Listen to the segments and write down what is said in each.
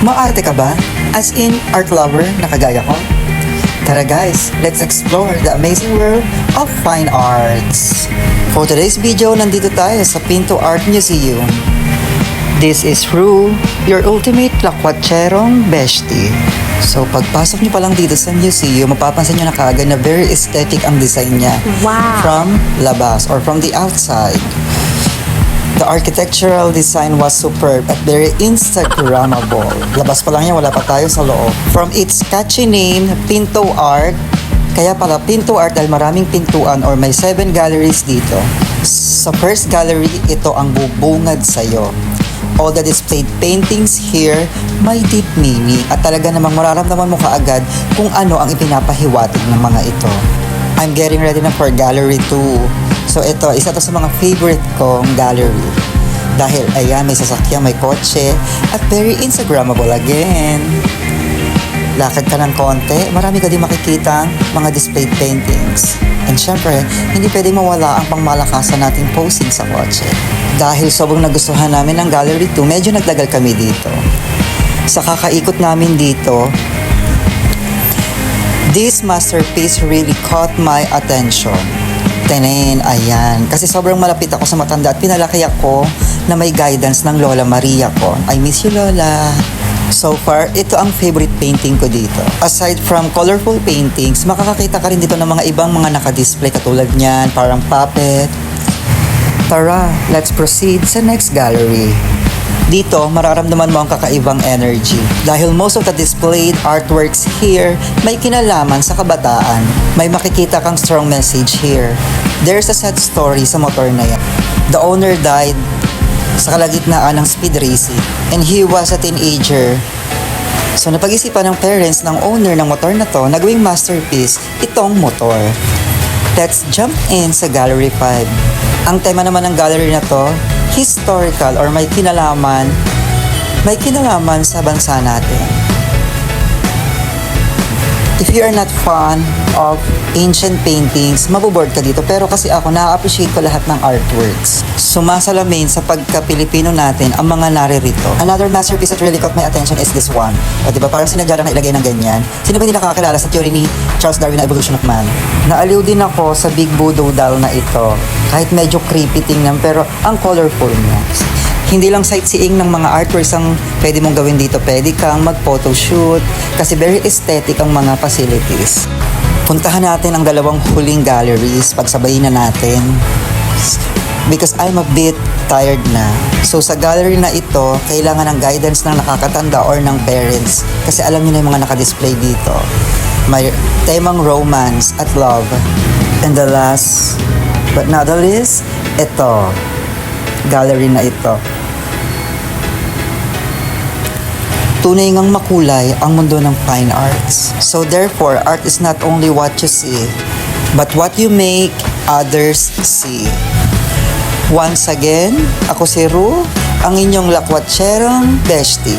Maarte ka ba? As in, art lover na kagaya ko? Tara guys, let's explore the amazing world of fine arts. For today's video, nandito tayo sa Pinto Art Museum. This is Rue, your ultimate lakwatcherong bestie. So pagpasok niyo pa lang dito sa museum, mapapansin niyo na kaagad na very aesthetic ang design niya. Wow! From labas or from the outside. The architectural design was superb at very Instagrammable. Labas pa lang yan, wala pa tayo sa loob. From its catchy name, Pinto Art, kaya pala Pinto Art dahil maraming pintuan or may 7 galleries dito. Sa first gallery, ito ang bubungad sa'yo. All the displayed paintings here may deep meaning at talaga namang mararamdaman mo kaagad kung ano ang ipinapahiwatig ng mga ito. I'm getting ready na for gallery 2. So ito, isa to sa mga favorite kong gallery. Dahil ayan, may sasakyan, may kotse, at very Instagrammable again. Lakad ka ng konti, marami ka din makikitang mga displayed paintings. And syempre, hindi pwedeng mawala ang pangmalakasan nating posing sa kotse. Dahil sobrang nagustuhan namin ng Gallery 2, medyo nagdagal kami dito. Sa kakaikot namin dito, this masterpiece really caught my attention. Tenen, ayan. Kasi sobrang malapit ako sa matanda at pinalaki ako na may guidance ng Lola Maria ko. I miss you, Lola. So far, ito ang favorite painting ko dito. Aside from colorful paintings, makakakita ka rin dito ng mga ibang mga nakadisplay katulad niyan, parang puppet. Tara, let's proceed sa next gallery. Dito, mararamdaman mo ang kakaibang energy. Dahil most of the displayed artworks here may kinalaman sa kabataan. May makikita kang strong message here. There's a sad story sa motor na yan. The owner died sa kalagitnaan ng speed racing and he was a teenager. So napag-isipan ng parents ng owner ng motor na to na gawing masterpiece itong motor. Let's jump in sa Gallery 5. Ang tema naman ng gallery na to, historical or may kinalaman sa bansa natin. If you are not fan of ancient paintings, maboboard ka dito. Pero kasi ako, na-appreciate ko lahat ng artworks. Sumasalamin sa pagka-Pilipino natin ang mga naririto. Another masterpiece that really caught my attention is this one. O diba, parang sinadya lang na ilagay ng ganyan. Sino ba hindi nakakakilala sa theory ni Charles Darwin na evolution of man? Naaliw din ako sa Big Voodoo doll na ito. Kahit medyo creepy tingnan, pero ang colorful niya. Hindi lang sightseeing ng mga artworks ang pwede mong gawin dito. Pwede kang mag-photoshoot kasi very aesthetic ang mga facilities. Puntahan natin ang dalawang huling galleries. Pagsabayin na natin. Because I'm a bit tired na. So sa gallery na ito, kailangan ng guidance ng nakakatanda or ng parents. Kasi alam niyo na yung mga nakadisplay dito. May temang romance at love. And the last but not the least, ito. Gallery na ito. Tunay ngang makulay ang mundo ng fine arts. So therefore, art is not only what you see, but what you make others see. Once again, ako si Rue, ang inyong lakwatcherong bestie.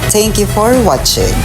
Thank you for watching.